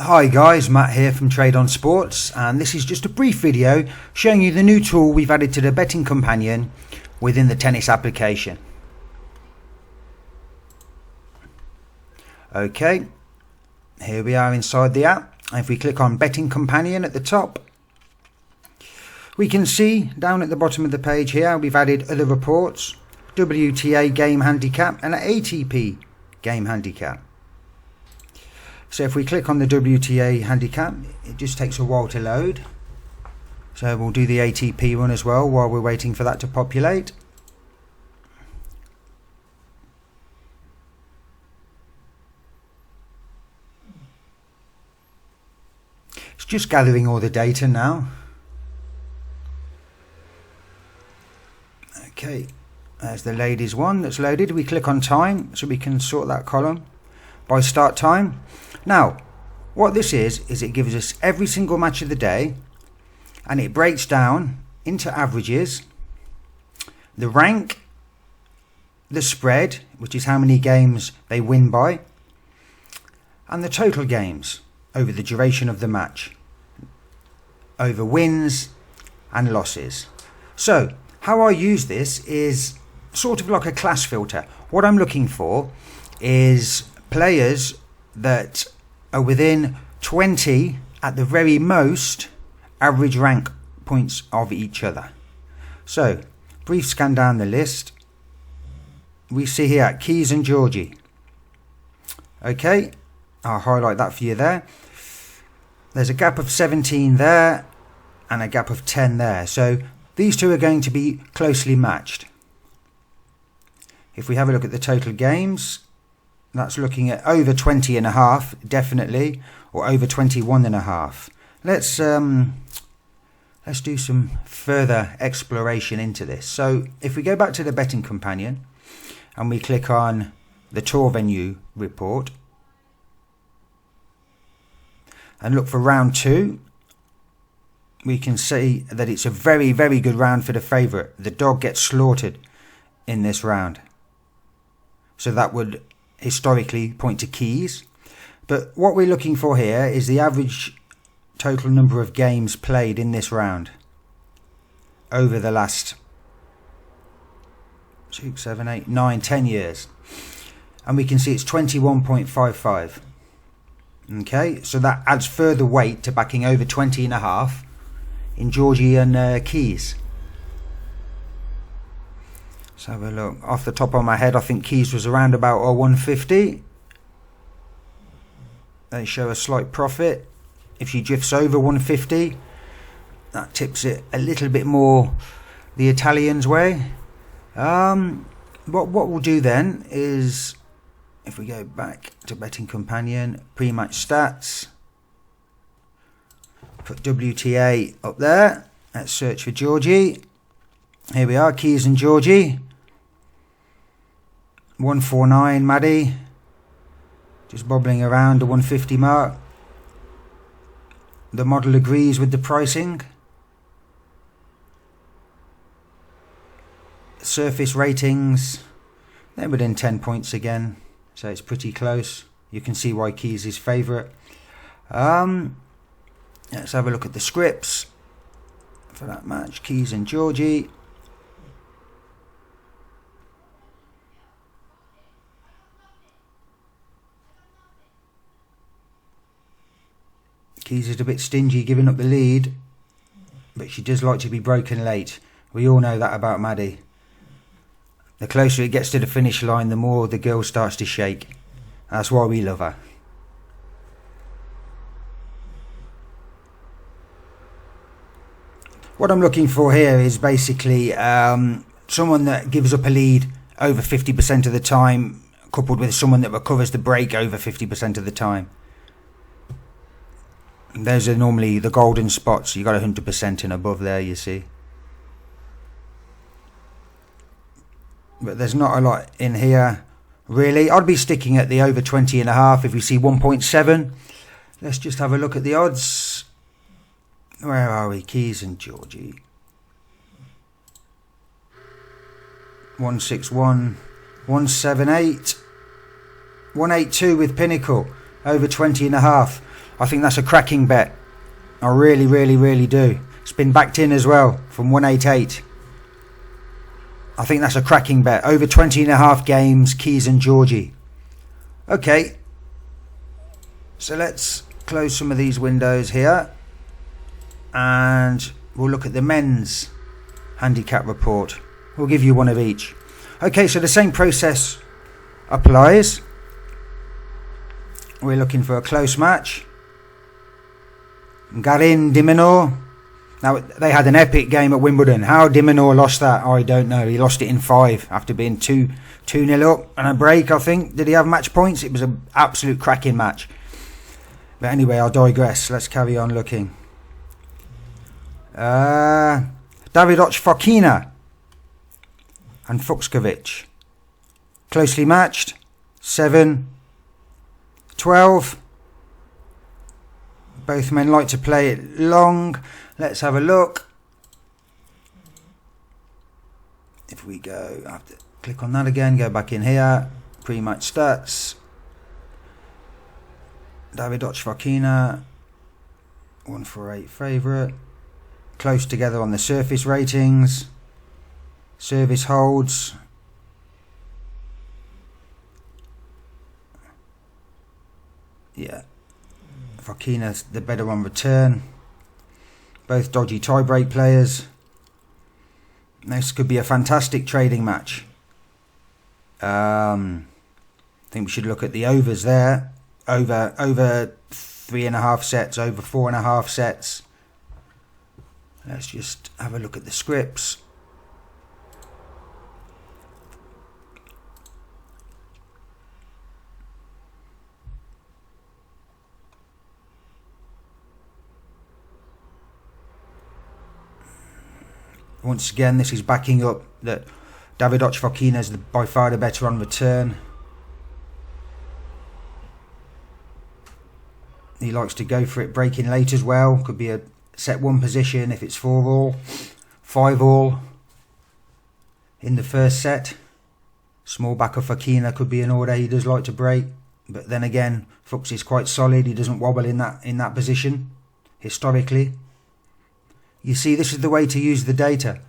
Hi guys, Matt here from Trade on Sports, and this is just a brief video showing you the new tool we've added to the betting companion within the tennis application. Okay, here we are inside the app. If we click on betting companion at the top, we can see down at the bottom of the page here we've added other reports, WTA Game Handicap and ATP Game Handicap. So if we click on the WTA handicap, it just takes a while to load. So we'll do the ATP one as well while we're waiting for that to populate. It's just gathering all the data now. Okay, there's the ladies one that's loaded. We click on time so we can sort that column by start time. Now, what this is it gives us every single match of the day, and it breaks down into averages, the rank, the spread, which is how many games they win by, and the total games over the duration of the match, over wins and losses. So, how I use this is sort of like a class filter. What I'm looking for is players that are within 20 at the very most average rank points of each other. So, brief scan down the list. We see here Keys and Georgie. Okay, I'll highlight that for you there. There's a gap of 17 there and a gap of 10 there. So these two are going to be closely matched. If we have a look at the total games, that's looking at over 20.5, definitely, or over 21.5. Let's do some further exploration into this. So if we go back to the betting companion and we click on the tour venue report and look for round 2, we can see that it's a very, very good round for the favourite. The dog gets slaughtered in this round. So that would historically point to Keys, but what we're looking for here is the average total number of games played in this round over the last 6, 7, 8, 9, 10 years, and we can see it's 21.55. okay, so that adds further weight to backing over 20.5 in Georgie and Keys. Let's have a look. Off the top of my head, I think Keys was around about 150. They show a slight profit. If she drifts over 150, that tips it a little bit more the Italians' way. What we'll do then is, if we go back to betting companion, pre-match stats, put WTA up there. Let's search for Georgie. Here we are, Keys and Georgie. 149 Maddie, just bobbling around the 150 mark. The model agrees with the pricing. Surface ratings, they're within 10 points again, so it's pretty close. You can see why Keys is favourite. Let's have a look at the scripts for that match, Keys and Georgie. Keys is a bit stingy giving up the lead, but she does like to be broken late. We all know that about Maddie. The closer it gets to the finish line, the more the girl starts to shake. That's why we love her. What I'm looking for here is basically someone that gives up a lead over 50% of the time, coupled with someone that recovers the break over 50% of the time. Those are normally the golden spots. You got 100% and above there, you see. But there's not a lot in here, really. I'd be sticking at the over 20.5 if we see 1.7. Let's just have a look at the odds. Where are we? Keys and Georgie. 161, 178, 182 with Pinnacle, over 20.5. I think that's a cracking bet. I really, really, really do. It's been backed in as well from 188. I think that's a cracking bet. Over 20.5 games, Keys and Georgie. Okay. So let's close some of these windows here. And we'll look at the men's handicap report. We'll give you one of each. Okay, so the same process applies. We're looking for a close match. Garin Diminor. Now, they had an epic game at Wimbledon. How Diminor lost that, I don't know. He lost it in 5 after being 2-0 up and a break, I think. Did he have match points? It was an absolute cracking match. But anyway, I'll digress. Let's carry on looking. Davidoc Fokina and Fucsovics. Closely matched. 7-12. Both men like to play it long. Let's have a look. If we go, I have to click on that again, go back in here. Pre-match stats. Davidoc Fokina, 148 favourite. Close together on the surface ratings. Service holds. Yeah. Fokina's the better on return. Both dodgy tie-break players. This could be a fantastic trading match. I think we should look at the overs there. Over 3.5 sets, over 4.5 sets. Let's just have a look at the scripts. Once again, this is backing up that Davidoc Fokina is by far the better on return. He likes to go for it breaking late as well. Could be a set 1 position if it's 4-all, 5-all in the first set. Small back of Fokina could be an order he does like to break. But then again, Fuchs is quite solid. He doesn't wobble in that position historically. You see, this is the way to use the data.